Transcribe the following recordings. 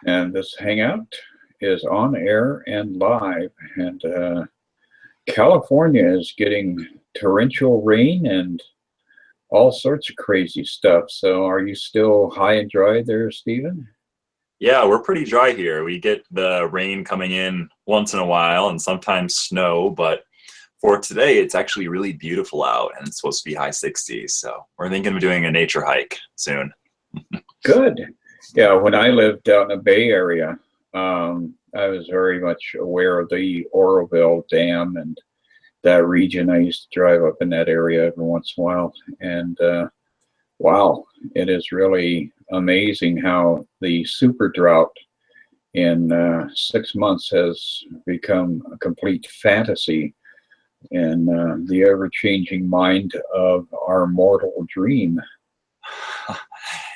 And this Hangout is on air and live. And California is getting torrential rain and all sorts of crazy stuff. So are you still high and dry there, Stephen? Yeah, we're pretty dry here. We get the rain coming in once in a while and sometimes snow, but for today, it's actually really beautiful out and it's supposed to be high 60s. So we're thinking of doing a nature hike soon. Good. Yeah, when I lived out in the Bay Area, I was very much aware of the Oroville Dam and that region. I used to drive up in that area every once in a while. And wow, it is really amazing how the super drought in 6 months has become a complete fantasy in the ever-changing mind of our mortal dream.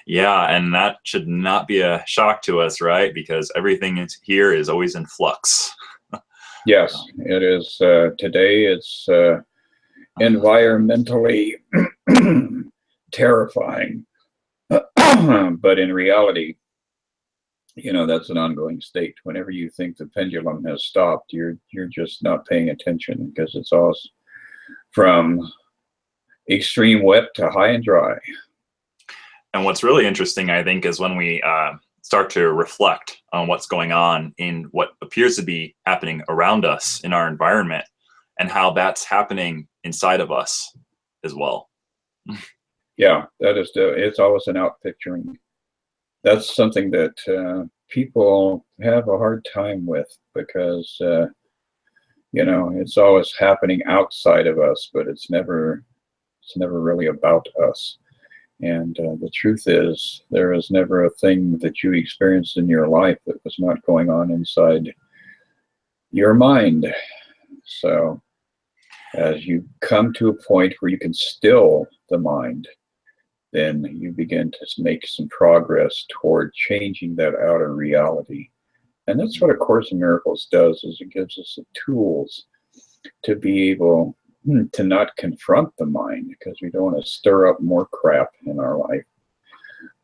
Yeah, and that should not be a shock to us, right? Because everything here is always in flux. Yes, it is. Today it's environmentally terrifying. But in reality, that's an ongoing state. Whenever you think the pendulum has stopped, you're just not paying attention because it's all from extreme wet to high and dry. And what's really interesting, I think, is when we start to reflect on what's going on in what appears to be happening around us in our environment and how that's happening inside of us as well. Yeah, it's always an outpicturing. That's something that people have a hard time with because, it's always happening outside of us, but it's never really about us. And the truth is, there is never a thing that you experienced in your life that was not going on inside your mind. So as you come to a point where you can still the mind, then you begin to make some progress toward changing that outer reality. And that's what A Course in Miracles does, is it gives us the tools to be able to not confront the mind, because we don't want to stir up more crap in our life,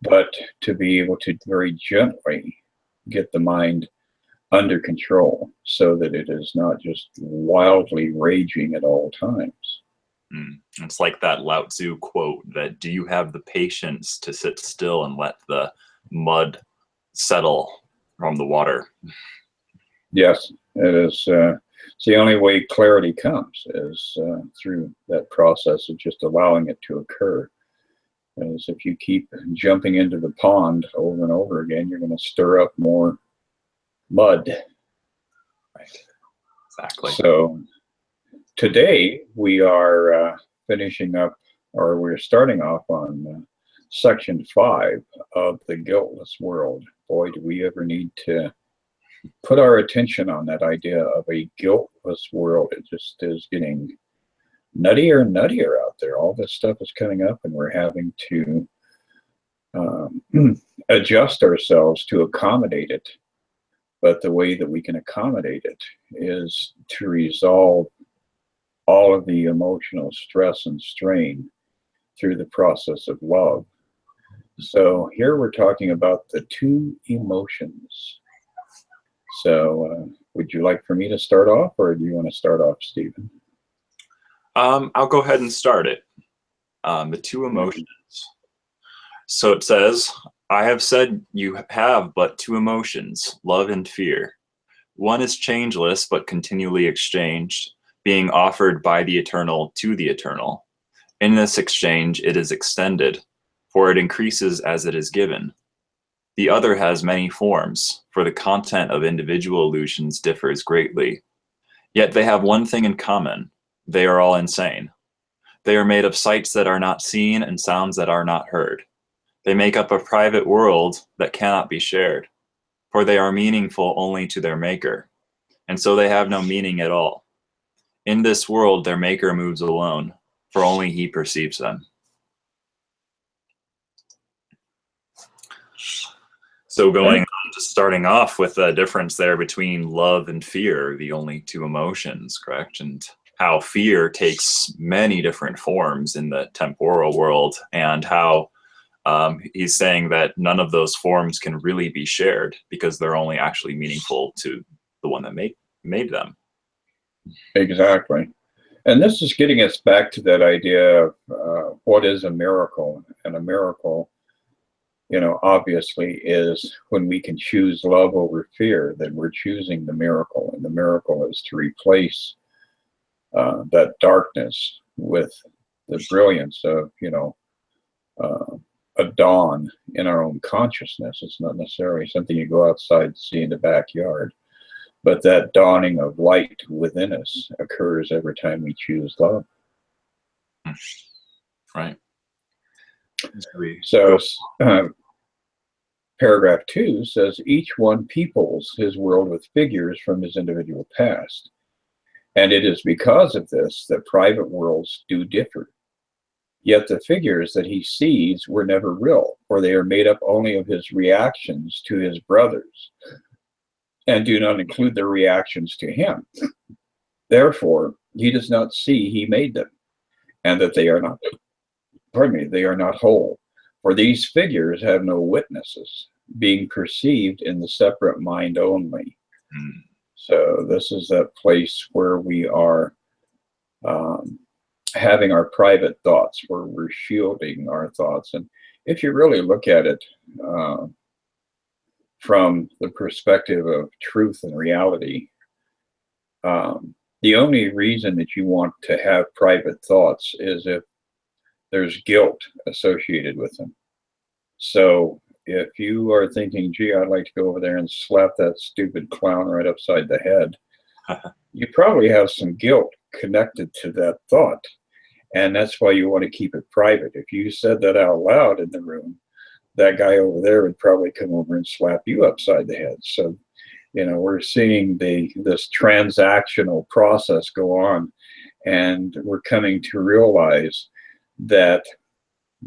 but to be able to very gently get the mind under control so that it is not just wildly raging at all times. It's like that Lao Tzu quote that, do you have the patience to sit still and let the mud settle from the water? Yes, it is. It's the only way clarity comes is through that process of just allowing it to occur. As if you keep jumping into the pond over and over again, you're going to stir up more mud. Right. Exactly. So today we are finishing up, or we're starting off on section 5 of the guiltless world. Boy, do we ever need to put our attention on that idea of a guiltless world. It just is getting nuttier and nuttier out there. All this stuff is coming up, and we're having to adjust ourselves to accommodate it. But the way that we can accommodate it is to resolve all of the emotional stress and strain through the process of love. So here we're talking about the 2 emotions. So would you like for me to start off, or do you want to start off, Stephen? I'll go ahead and start it. The 2 emotions. So it says, I have said you have but 2 emotions, love and fear. One is changeless but continually exchanged, being offered by the eternal to the eternal. In this exchange it is extended, for it increases as it is given. The other has many forms, for the content of individual illusions differs greatly. Yet they have one thing in common: they are all insane. They are made of sights that are not seen and sounds that are not heard. They make up a private world that cannot be shared, for they are meaningful only to their maker, and so they have no meaning at all. In this world their maker moves alone, for only he perceives them. So going on to starting off with the difference there between love and fear, the only 2 emotions, correct? And how fear takes many different forms in the temporal world, and how He's saying that none of those forms can really be shared because they're only actually meaningful to the one that made them. Exactly. And this is getting us back to that idea of what is a miracle. And a miracle, obviously is when we can choose love over fear, then we're choosing the miracle. And the miracle is to replace that darkness with the brilliance of, a dawn in our own consciousness. It's not necessarily something you go outside and see in the backyard. But that dawning of light within us occurs every time we choose love. Right. So paragraph 2 says, each one peoples his world with figures from his individual past. And it is because of this that private worlds do differ. Yet the figures that he sees were never real, for they are made up only of his reactions to his brothers, and do not include their reactions to him. Therefore, he does not see he made them, and that they are not, they are not whole. For these figures have no witnesses, being perceived in the separate mind only. So this is that place where we are having our private thoughts, where we're shielding our thoughts. And if you really look at it from the perspective of truth and reality, the only reason that you want to have private thoughts is if there's guilt associated with them. So if you are thinking, gee, I'd like to go over there and slap that stupid clown right upside the head, you probably have some guilt connected to that thought. And that's why you want to keep it private. If you said that out loud in the room, that guy over there would probably come over and slap you upside the head. So, we're seeing this transactional process go on, and we're coming to realize that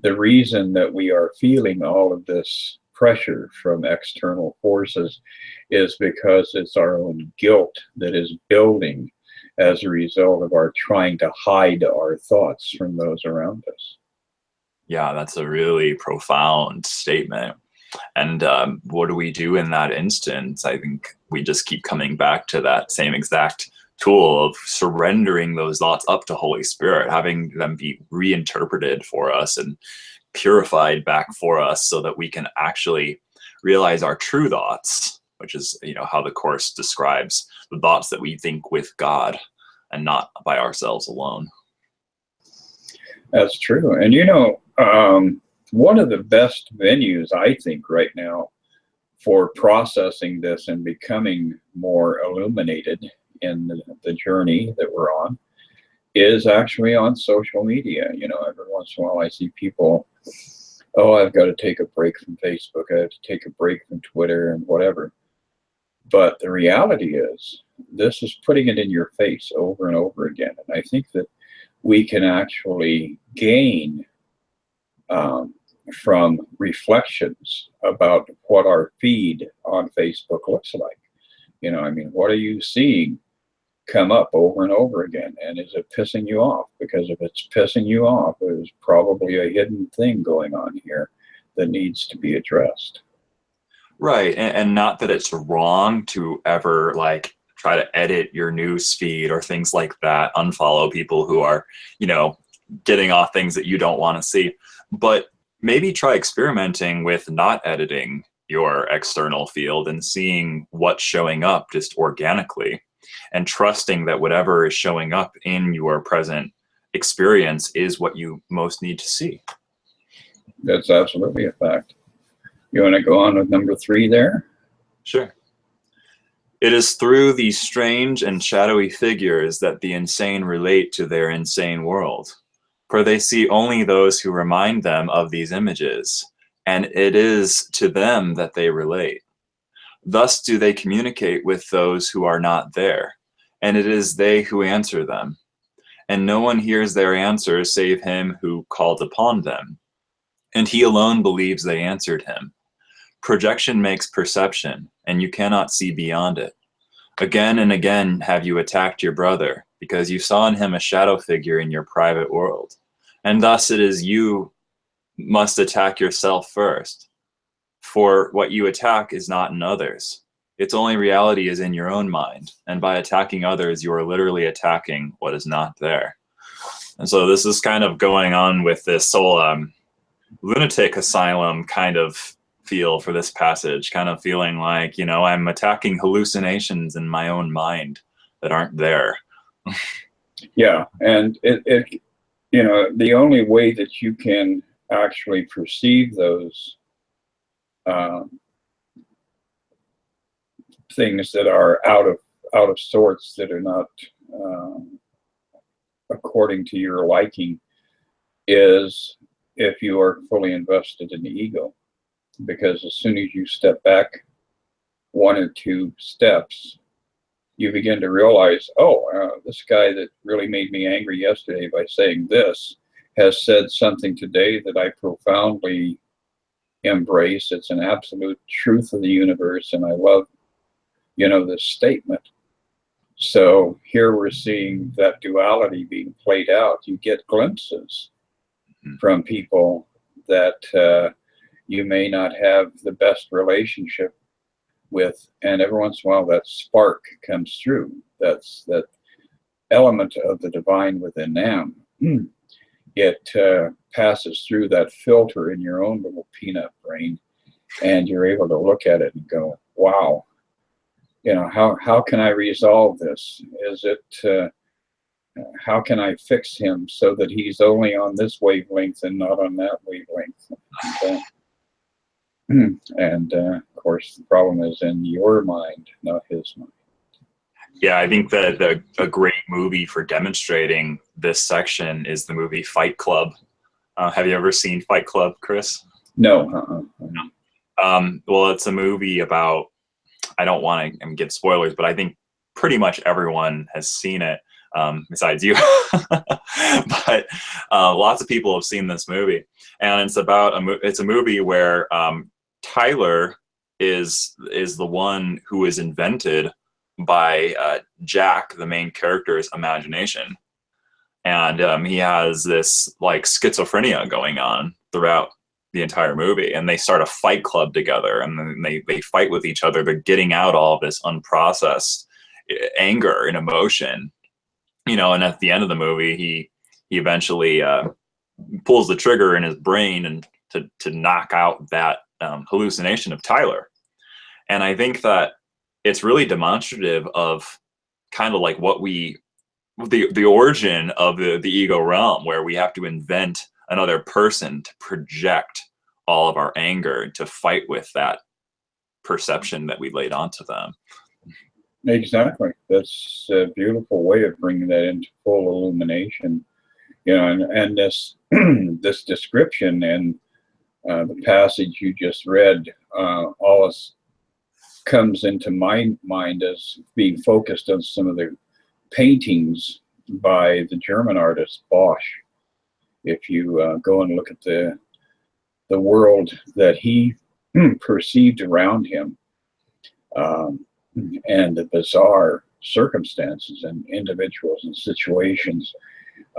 the reason that we are feeling all of this pressure from external forces is because it's our own guilt that is building as a result of our trying to hide our thoughts from those around us. Yeah, that's a really profound statement. And what do we do in that instance? I think we just keep coming back to that same exact tool of surrendering those thoughts up to Holy Spirit, having them be reinterpreted for us and purified back for us so that we can actually realize our true thoughts, which is, how the Course describes the thoughts that we think with God and not by ourselves alone. That's true. And, one of the best venues, I think, right now for processing this and becoming more illuminated in the journey that we're on is actually on social media. Every once in a while I see people, I've got to take a break from Facebook, I have to take a break from Twitter and whatever. But the reality is, this is putting it in your face over and over again. And I think that we can actually gain from reflections about what our feed on Facebook looks like. What are you seeing come up over and over again? And is it pissing you off? Because if it's pissing you off, there's probably a hidden thing going on here that needs to be addressed. Right. And not that it's wrong to ever try to edit your news feed or things like that, unfollow people who are, getting off things that you don't want to see. But maybe try experimenting with not editing your external field and seeing what's showing up just organically, and trusting that whatever is showing up in your present experience is what you most need to see. That's absolutely a fact. You want to go on with number 3 there? Sure. It is through these strange and shadowy figures that the insane relate to their insane world, for they see only those who remind them of these images, and it is to them that they relate. Thus do they communicate with those who are not there, and it is they who answer them. And no one hears their answers save him who called upon them, and he alone believes they answered him. Projection makes perception, and you cannot see beyond it. Again and again have you attacked your brother, because you saw in him a shadow figure in your private world. And thus it is you must attack yourself first. For what you attack is not in others. Its only reality is in your own mind. And by attacking others, you are literally attacking what is not there. And so this is kind of going on with this whole lunatic asylum kind of feel for this passage, kind of feeling like, you know, I'm attacking hallucinations in my own mind that aren't there. Yeah, and it you know, the only way that you can actually perceive those things that are out of sorts, that are not according to your liking, is if you are fully invested in the ego. Because as soon as you step back one or two steps, you begin to realize, oh, this guy that really made me angry yesterday by saying this has said something today that I profoundly embrace. It's an absolute truth of the universe, and I love, you know, this statement. So here we're seeing that duality being played out. You get glimpses from people that you may not have the best relationship with, and every once in a while that spark comes through. That's that element of the divine within them. It passes through that filter in your own little peanut brain, and you're able to look at it and go, wow, you know, how can I resolve this? Is it how can I fix him so that he's only on this wavelength and not on that wavelength? And of course, the problem is in your mind, not his mind. Yeah, I think that a great movie for demonstrating this section is the movie Fight Club. Have you ever seen Fight Club, Chris? No. Well, it's a movie about, I don't want to give spoilers, but I think pretty much everyone has seen it, besides you. But lots of people have seen this movie, and it's about it's a movie where Tyler is the one who is invented by Jack, the main character's imagination, and he has this like schizophrenia going on throughout the entire movie, and they start a fight club together, and then they fight with each other. They're getting out all of this unprocessed anger and emotion, you know, and at the end of the movie he eventually pulls the trigger in his brain and to knock out that hallucination of Tyler. And I think that it's really demonstrative of kind of like what the origin of the ego realm, where we have to invent another person to project all of our anger, to fight with that perception that we laid onto them. Exactly. That's a beautiful way of bringing that into full illumination. You know, and this this description and the passage you just read, all this comes into my mind as being focused on some of the paintings by the German artist Bosch. If you go and look at the world that he perceived around him, and the bizarre circumstances and individuals and situations,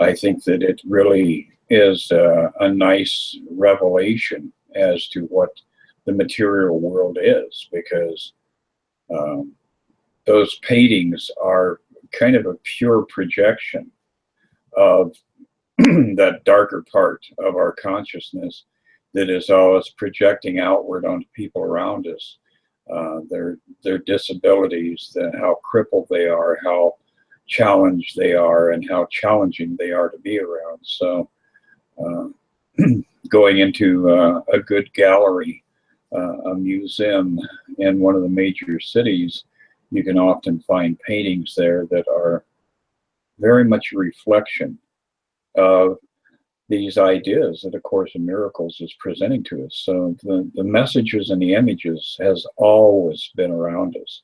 I think that it really is a nice revelation as to what the material world is, because those paintings are kind of a pure projection of that darker part of our consciousness that is always projecting outward onto people around us. Their disabilities, how crippled they are, how challenged they are, and how challenging they are to be around. So going into a good gallery, a museum in one of the major cities, you can often find paintings there that are very much a reflection of these ideas that A Course in Miracles is presenting to us. So the messages and the images has always been around us.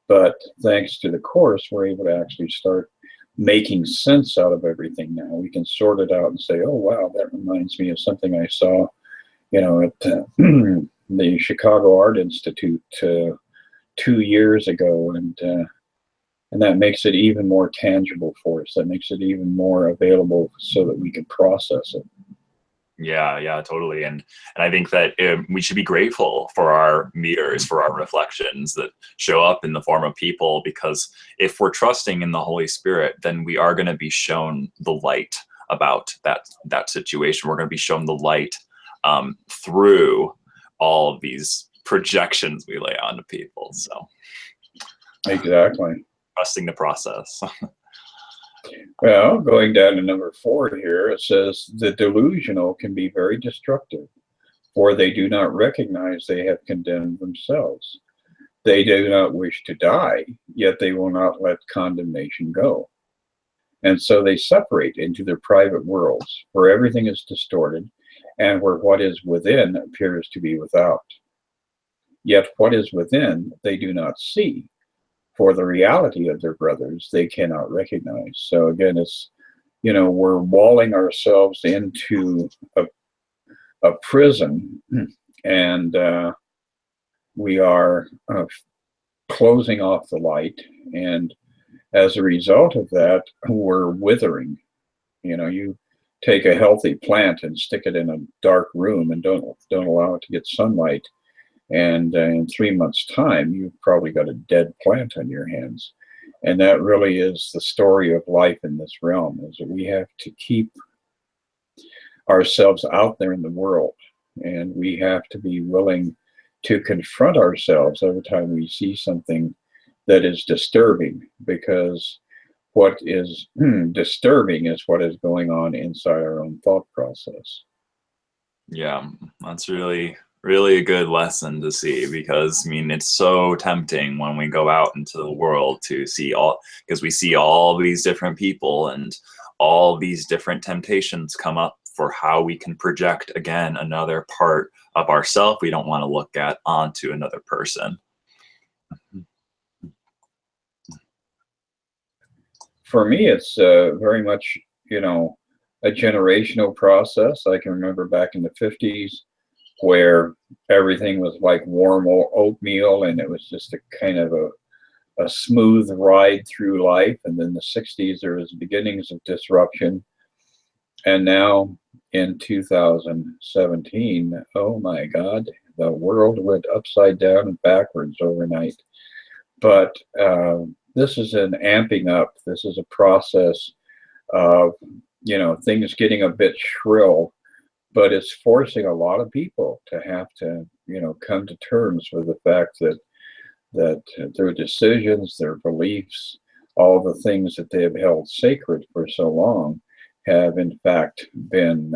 But thanks to the Course, we're able to actually start making sense out of everything now. We can sort it out and say, oh, wow, that reminds me of something I saw, you know, at the Chicago Art Institute 2 years ago. And that makes it even more tangible for us. That makes it even more available so that we can process it. Yeah, totally. And I think that we should be grateful for our mirrors, for our reflections that show up in the form of people, because if we're trusting in the Holy Spirit, then we are going to be shown the light about that situation. We're going to be shown the light through all of these projections we lay onto people. So Exactly. trusting the process. Well, going down to number 4 here, it says the delusional can be very destructive, for they do not recognize they have condemned themselves. They do not wish to die, yet they will not let condemnation go. And so they separate into their private worlds, where everything is distorted, and where what is within appears to be without. Yet what is within they do not see, for the reality of their brothers they cannot recognize. So again, it's, we're walling ourselves into a prison, and we are closing off the light, and as a result of that, we're withering. You take a healthy plant and stick it in a dark room and don't allow it to get sunlight, and in 3 months' time, you've probably got a dead plant on your hands. And that really is the story of life in this realm, is that we have to keep ourselves out there in the world, and we have to be willing to confront ourselves every time we see something that is disturbing, because what is disturbing is what is going on inside our own thought process. Yeah, that's really a good lesson to see, because I mean, it's so tempting when we go out into the world to see because we see all these different people and all these different temptations come up for how we can project again another part of ourself we don't want to look at onto another person. For me, it's very much, a generational process. I can remember back in the 50s where everything was like warm oatmeal, and it was just a kind of a smooth ride through life. And then the 60s, there was beginnings of disruption. And now in 2017, oh my God, the world went upside down and backwards overnight. But this is an amping up. This is a process of, things getting a bit shrill, but it's forcing a lot of people to have to, come to terms with the fact that their decisions, their beliefs, all the things that they have held sacred for so long have in fact been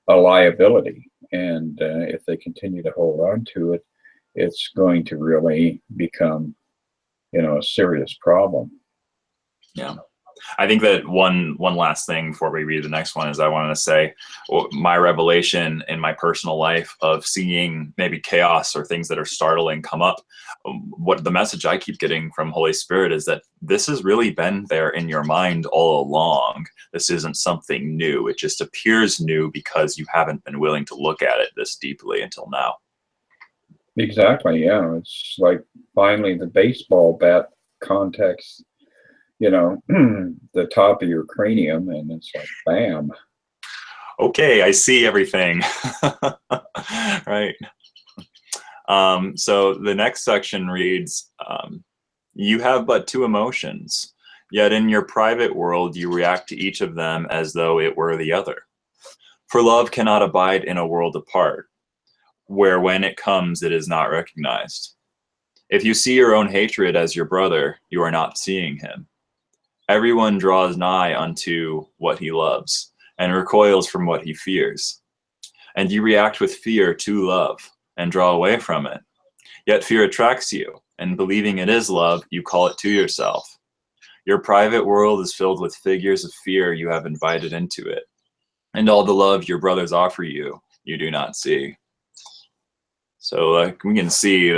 a liability. And if they continue to hold on to it, it's going to really become, a serious problem. Yeah. I think that one last thing before we read the next one is I wanted to say my revelation in my personal life of seeing maybe chaos or things that are startling come up. What the message I keep getting from Holy Spirit is that this has really been there in your mind all along. This isn't something new. It just appears new because you haven't been willing to look at it this deeply until now. Exactly. Yeah. It's like finally the baseball bat context, the top of your cranium, and it's like, bam. Okay, I see everything. Right. So the next section reads, you have but two emotions, yet in your private world you react to each of them as though it were the other. For love cannot abide in a world apart, where when it comes it is not recognized. If you see your own hatred as your brother, you are not seeing him. Everyone draws nigh unto what he loves, and recoils from what he fears. And you react with fear to love, and draw away from it. Yet fear attracts you, and believing it is love, you call it to yourself. Your private world is filled with figures of fear you have invited into it, and all the love your brothers offer you, you do not see. So we can see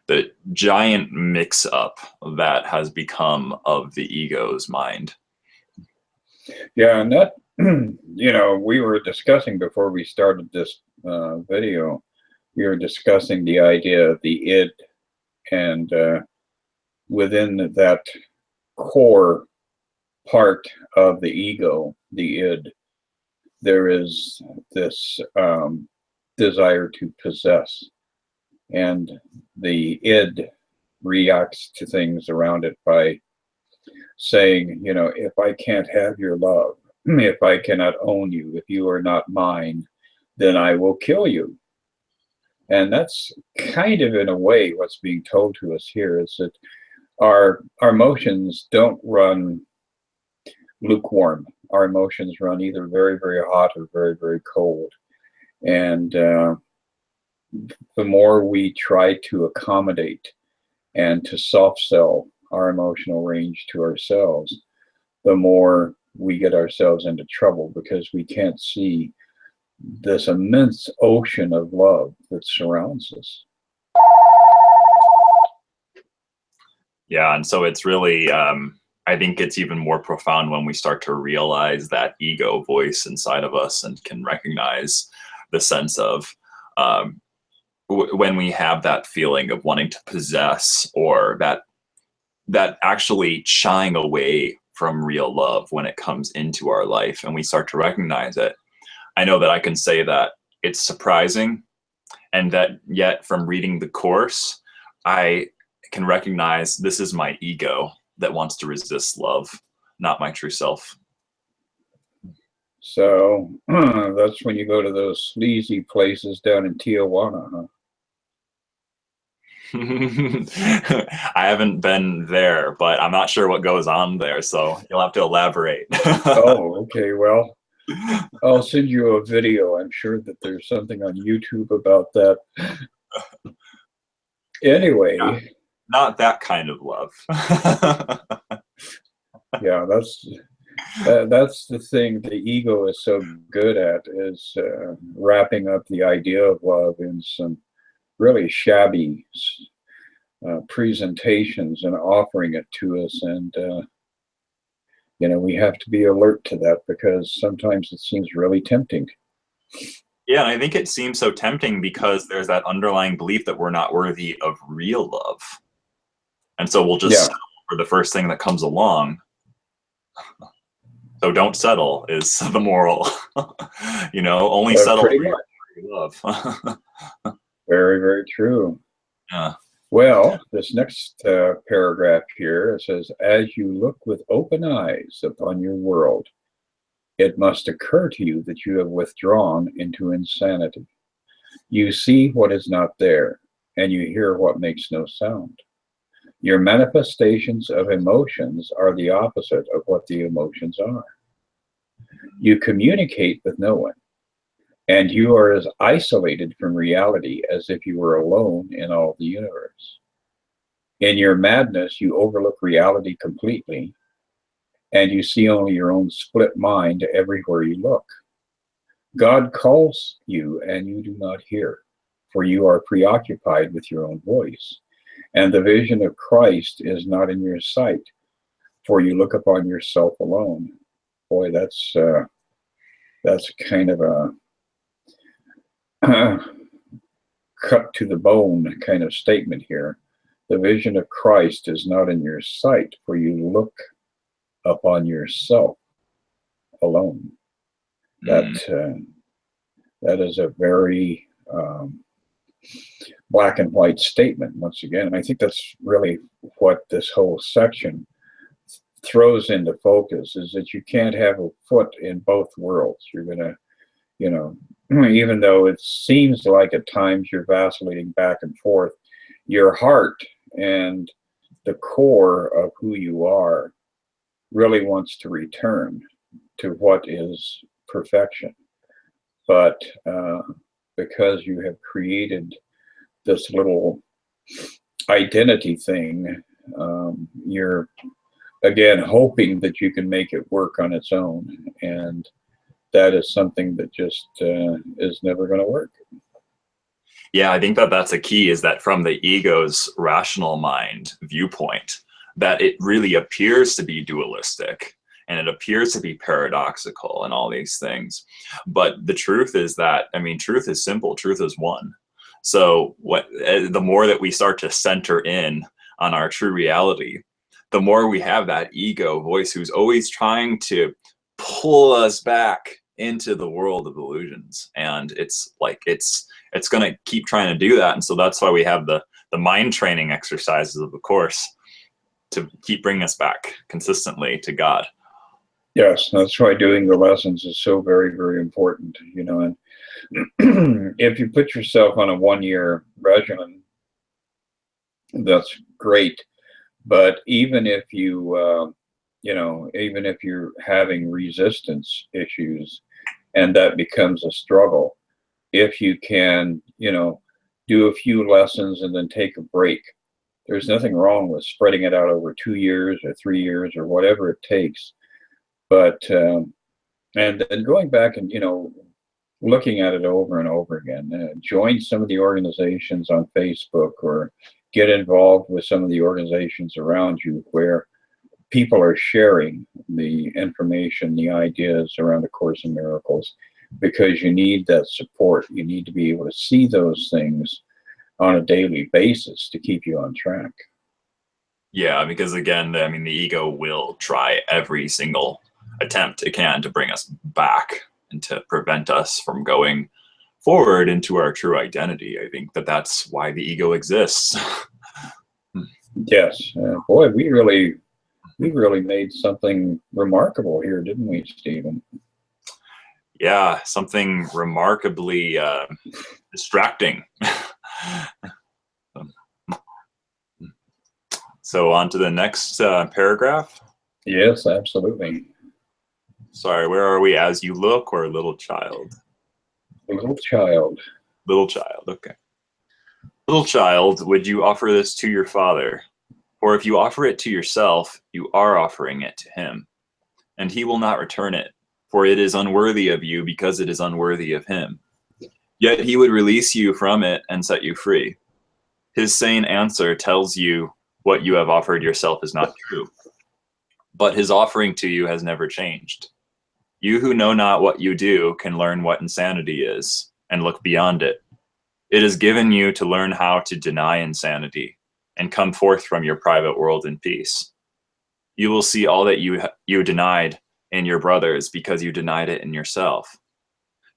the giant mix-up that has become of the ego's mind. Yeah, and that, we were discussing before we started this video, we were discussing the idea of the id, and within that core part of the ego, the id, there is this desire to possess, and the id reacts to things around it by saying, you know, if I can't have your love, if I cannot own you, if you are not mine, then I will kill you. And that's kind of, in a way, what's being told to us here, is that our emotions don't run lukewarm. Our emotions run either very, very hot or very, very cold. And the more we try to accommodate and to soft sell our emotional range to ourselves, the more we get ourselves into trouble, because we can't see this immense ocean of love that surrounds us. Yeah, and so it's really, I think it's even more profound when we start to realize that ego voice inside of us and can recognize the sense of when we have that feeling of wanting to possess, or that actually shying away from real love when it comes into our life, and we start to recognize it. I know that I can say that it's surprising, and that yet from reading the course, I can recognize this is my ego that wants to resist love, not my true self. So that's when you go to those sleazy places down in Tijuana, huh? I haven't been there, but I'm not sure what goes on there, so you'll have to elaborate. Oh, okay. Well, I'll send you a video. I'm sure that there's something on YouTube about that. Anyway. Yeah, not that kind of love. Yeah, that's the thing the ego is so good at, is wrapping up the idea of love in some really shabby presentations and offering it to us. And you know, we have to be alert to that, because sometimes it seems really tempting. Yeah, and I think it seems so tempting because there's that underlying belief that we're not worthy of real love. And so we'll just settle for the first thing that comes along. So don't settle is the moral. You know, only settle for your love. Very, very true. Yeah. Well, this next paragraph here, it says, as you look with open eyes upon your world, it must occur to you that you have withdrawn into insanity. You see what is not there, and you hear what makes no sound. Your manifestations of emotions are the opposite of what the emotions are. You communicate with no one, and you are as isolated from reality as if you were alone in all the universe. In your madness, you overlook reality completely, and you see only your own split mind everywhere you look. God calls you, and you do not hear, for you are preoccupied with your own voice. And the vision of Christ is not in your sight, for you look upon yourself alone. Boy, that's kind of a cut to the bone kind of statement here. The vision of Christ is not in your sight, for you look upon yourself alone. That is a very black and white statement, once again. And I think that's really what this whole section throws into focus, is that you can't have a foot in both worlds. You're gonna, you know, even though it seems like at times you're vacillating back and forth, your heart and the core of who you are really wants to return to what is perfection. But because you have created this little identity thing, you're again hoping that you can make it work on its own, and that is something that just is never going to work. Yeah, I think that that's a key, is that from the ego's rational mind viewpoint, that it really appears to be dualistic, and it appears to be paradoxical and all these things. But the truth is that, I mean, truth is simple. Truth is one. So the more that we start to center in on our true reality, the more we have that ego voice who's always trying to pull us back into the world of illusions. And it's like it's going to keep trying to do that. And so that's why we have the mind training exercises of the course to keep bringing us back consistently to God. Yes, that's why doing the lessons is so very, very important, you know. And if you put yourself on a 1-year regimen, that's great. But even if you, you know, even if you're having resistance issues and that becomes a struggle, if you can, you know, do a few lessons and then take a break, there's nothing wrong with spreading it out over 2 years or 3 years or whatever it takes. But, and then going back and, you know, looking at it over and over again, join some of the organizations on Facebook or get involved with some of the organizations around you where people are sharing the information, the ideas around A Course in Miracles, because you need that support. You need to be able to see those things on a daily basis to keep you on track. Yeah, because again, I mean, the ego will try every single attempt it can to bring us back and to prevent us from going forward into our true identity. I think that that's why the ego exists. Yes, boy, we really made something remarkable here, didn't we, Stephen? Yeah, something remarkably distracting. So on to the next paragraph. Yes, absolutely. Sorry, where are we? As you look, or little child? Little child. Little child, okay. Little child, would you offer this to your father? For if you offer it to yourself, you are offering it to him. And he will not return it, for it is unworthy of you because it is unworthy of him. Yet he would release you from it and set you free. His sane answer tells you what you have offered yourself is not true. But his offering to you has never changed. You who know not what you do can learn what insanity is and look beyond it. It is given you to learn how to deny insanity and come forth from your private world in peace. You will see all that you denied in your brothers because you denied it in yourself.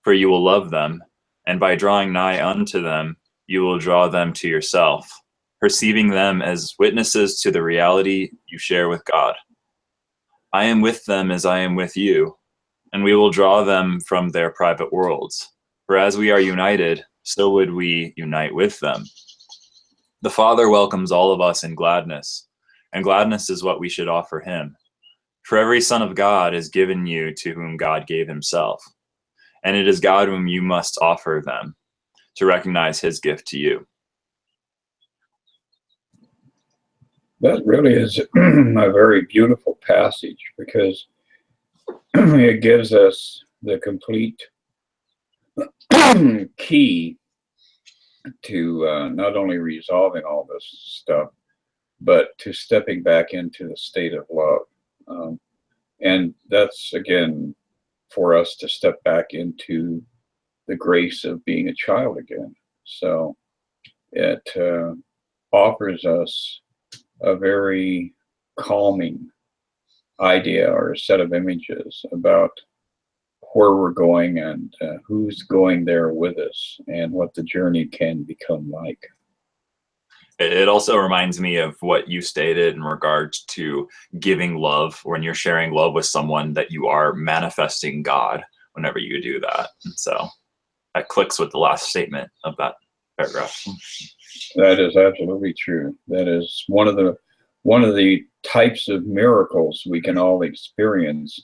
For you will love them, and by drawing nigh unto them, you will draw them to yourself, perceiving them as witnesses to the reality you share with God. I am with them as I am with you, and we will draw them from their private worlds. For as we are united, so would we unite with them. The Father welcomes all of us in gladness, and gladness is what we should offer him. For every son of God is given you to whom God gave himself, and it is God whom you must offer them to recognize his gift to you. That really is a very beautiful passage because it gives us the complete key to not only resolving all this stuff, but to stepping back into the state of love. And that's, again, for us to step back into the grace of being a child again. So it offers us a very calming idea or a set of images about where we're going and who's going there with us and what the journey can become like. It also reminds me of what you stated in regards to giving love. When you're sharing love with someone, that you are manifesting God whenever you do that. And so that clicks with the last statement of that paragraph. That is absolutely true. That is one of the types of miracles we can all experience.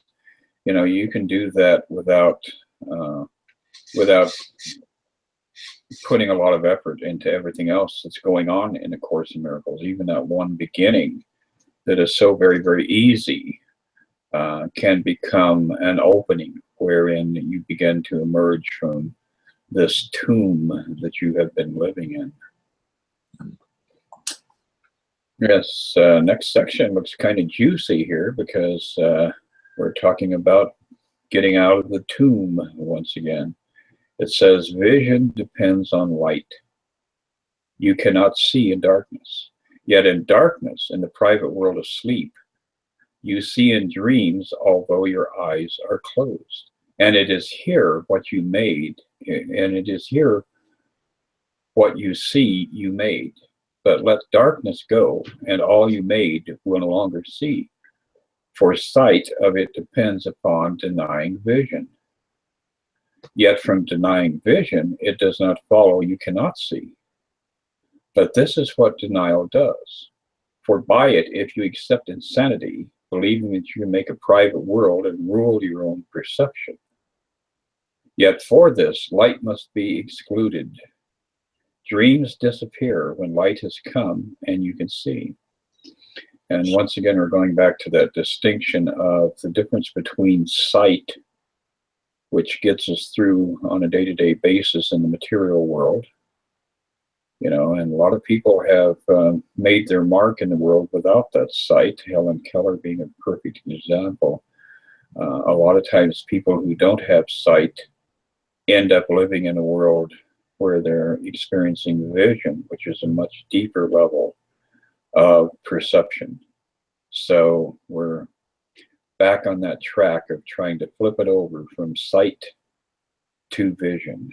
You know, you can do that without putting a lot of effort into everything else that's going on in A Course in Miracles. Even that one beginning that is so very, very easy can become an opening wherein you begin to emerge from this tomb that you have been living in. Yes, next section looks kind of juicy here because we're talking about getting out of the tomb once again. It says, vision depends on light. You cannot see in darkness. Yet in darkness, in the private world of sleep, you see in dreams, although your eyes are closed. And it is here what you made, and it is here what you see you made. But let darkness go, and all you made will no longer see. For sight of it depends upon denying vision. Yet from denying vision, it does not follow you cannot see. But this is what denial does. For by it, if you accept insanity, believing that you can make a private world and rule your own perception. Yet for this, light must be excluded. Dreams disappear when light has come and you can see. And once again, we're going back to that distinction of the difference between sight, which gets us through on a day-to-day basis in the material world. You know, and a lot of people have made their mark in the world without that sight, Helen Keller being a perfect example. A lot of times people who don't have sight end up living in a world where they're experiencing vision, which is a much deeper level of perception. So we're back on that track of trying to flip it over from sight to vision.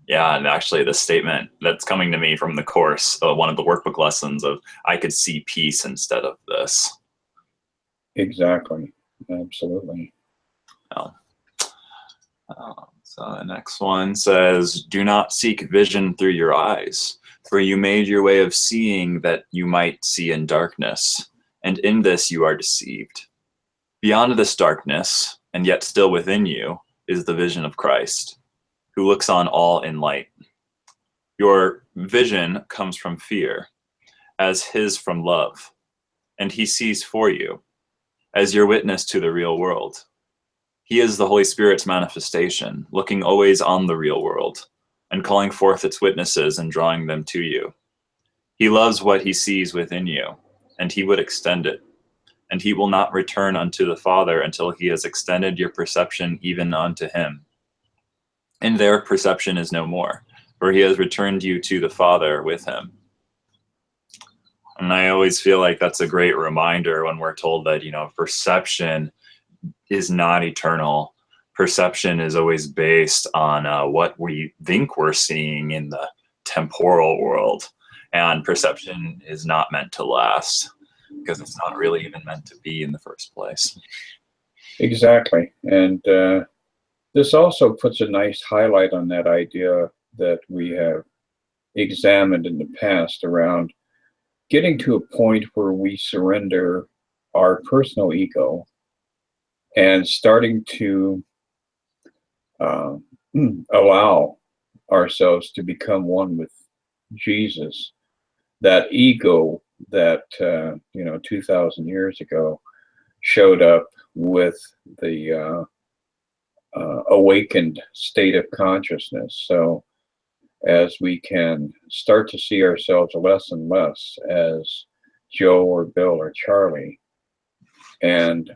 Yeah, and actually the statement that's coming to me from the course, one of the workbook lessons of, I could see peace instead of this. Exactly, absolutely. Oh. So the next one says, do not seek vision through your eyes, for you made your way of seeing that you might see in darkness, and in this you are deceived. Beyond this darkness, and yet still within you, is the vision of Christ, who looks on all in light. Your vision comes from fear, as his from love, and he sees for you, as your witness to the real world. He is the Holy Spirit's manifestation, looking always on the real world, and calling forth its witnesses and drawing them to you. He loves what he sees within you, and he would extend it, and he will not return unto the Father until he has extended your perception even unto him. And their perception is no more, for he has returned you to the Father with him. And I always feel like that's a great reminder when we're told that, you know, perception is not eternal. Perception is always based on what we think we're seeing in the temporal world. And perception is not meant to last because it's not really even meant to be in the first place. Exactly. And this also puts a nice highlight on that idea that we have examined in the past around getting to a point where we surrender our personal ego and starting to allow ourselves to become one with Jesus. That ego that 2,000 years ago showed up with the awakened state of consciousness. So as we can start to see ourselves less and less as Joe or Bill or Charlie, and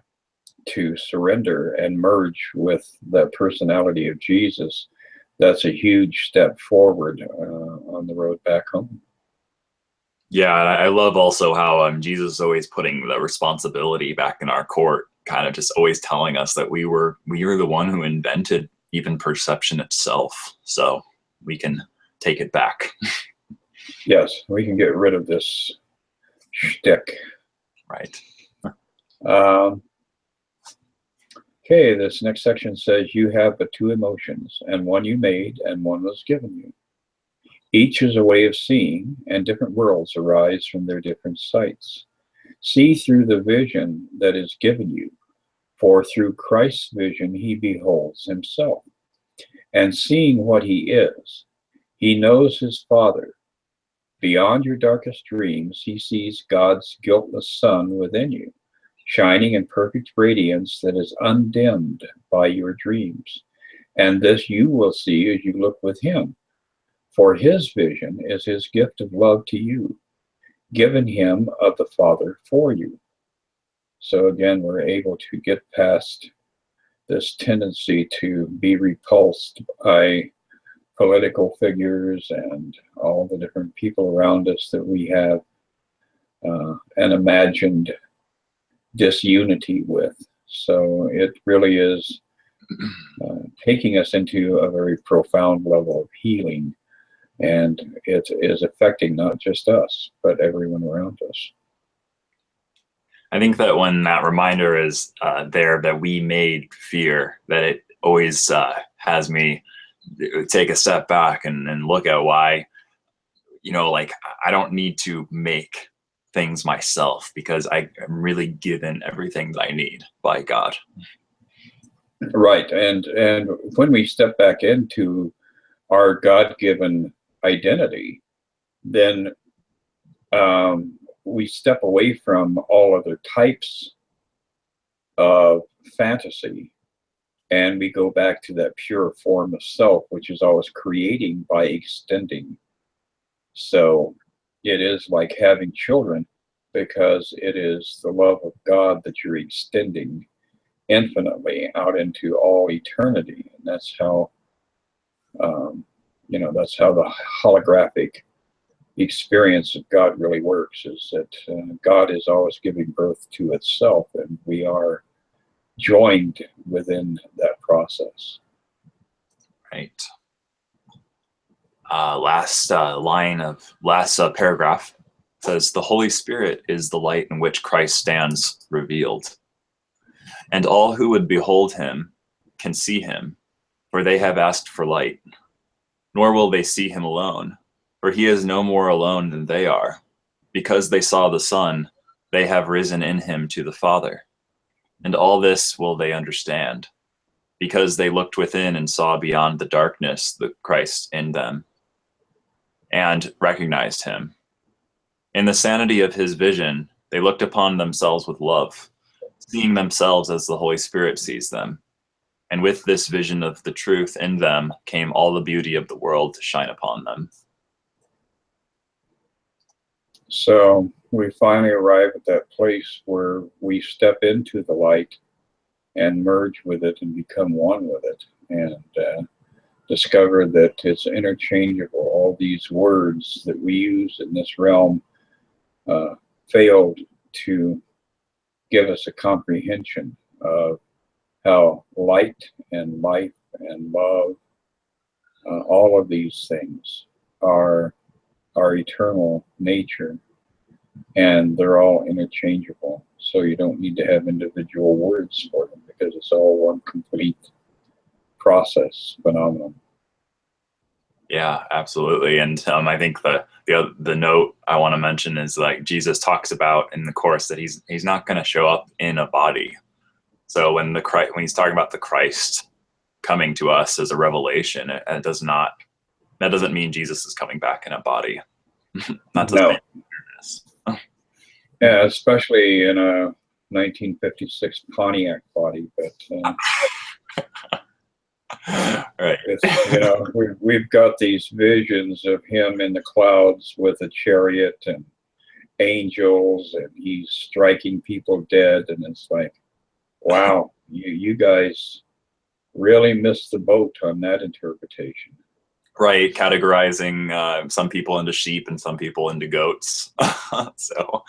to surrender and merge with the personality of Jesus, that's a huge step forward on the road back home. Yeah, and I love also how Jesus is always putting the responsibility back in our court, kind of just always telling us that we were the one who invented even perception itself, so we can take it back. Yes, we can get rid of this shtick. Right. Okay, this next section says you have but two emotions, and one you made and one was given you. Each is a way of seeing, and different worlds arise from their different sights. See through the vision that is given you, for through Christ's vision he beholds himself. And seeing what he is, he knows his Father. Beyond your darkest dreams, he sees God's guiltless Son within you, shining in perfect radiance that is undimmed by your dreams. And this you will see as you look with him. For his vision is his gift of love to you, given him of the Father for you. So again, we're able to get past this tendency to be repulsed by political figures and all the different people around us that we have an imagined disunity with. So it really is taking us into a very profound level of healing, and it is affecting not just us, but everyone around us. I think that when that reminder is there that we made fear, that it always has me take a step back and look at why, like I don't need to make things myself, because I am really given everything that I need by God. Right, and when we step back into our God-given identity, then we step away from all other types of fantasy, and we go back to that pure form of self, which is always creating by extending. So it is like having children, because it is the love of God that you're extending infinitely out into all eternity. And that's how, that's how the holographic experience of God really works, is that God is always giving birth to itself, and we are joined within that process. Right. Last paragraph says, the Holy Spirit is the light in which Christ stands revealed, and all who would behold him can see him, for they have asked for light. Nor will they see him alone, for he is no more alone than they are. Because they saw the Son, they have risen in him to the Father. And all this will they understand, because they looked within and saw beyond the darkness the Christ in them, and recognized him. In the sanity of his vision, they looked upon themselves with love, seeing themselves as the Holy Spirit sees them. And with this vision of the truth in them came all the beauty of the world to shine upon them. So we finally arrive at that place where we step into the light and merge with it and become one with it, and discover that it's interchangeable. All these words that we use in this realm failed to give us a comprehension of how light and life and love, all of these things are our eternal nature, and they're all interchangeable. So you don't need to have individual words for them, because it's all one complete process phenomenon. Yeah, absolutely. And I think the note I want to mention is, like, Jesus talks about in the Course that he's not going to show up in a body. So when he's talking about the Christ coming to us as a revelation, it doesn't mean Jesus is coming back in a body. That doesn't mean yeah, especially in a 1956 Pontiac body, but right. We've got these visions of him in the clouds with a chariot and angels, and he's striking people dead, and it's like, wow, you guys really missed the boat on that interpretation. Right, categorizing some people into sheep and some people into goats. So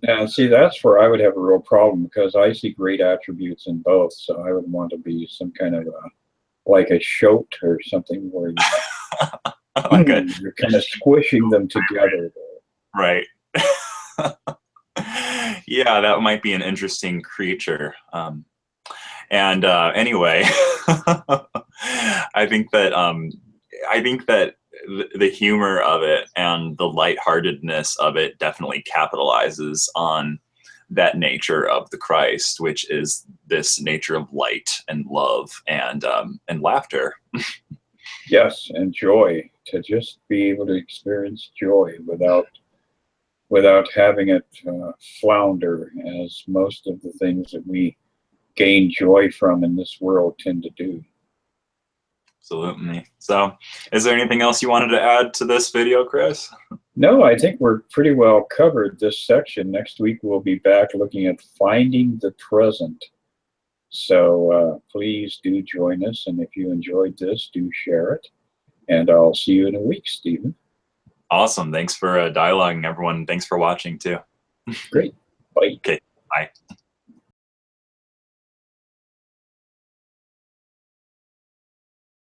now, see, that's where I would have a real problem, because I see great attributes in both. So I would want to be some kind of like a shoat or something, where you're kind of squishing them together. Right. Yeah, that might be an interesting creature. Anyway, I think that the humor of it and the lightheartedness of it definitely capitalizes on that nature of the Christ, which is this nature of light and love and laughter. Yes, and joy, to just be able to experience joy without having it flounder, as most of the things that we gain joy from in this world tend to do. Absolutely. So, is there anything else you wanted to add to this video, Chris? No, I think we're pretty well covered this section. Next week we'll be back looking at finding the present. So please do join us, and if you enjoyed this, do share it. And I'll see you in a week, Stephen. Awesome. Thanks for dialoguing, everyone. Thanks for watching too. Great. Bye. Okay. Bye.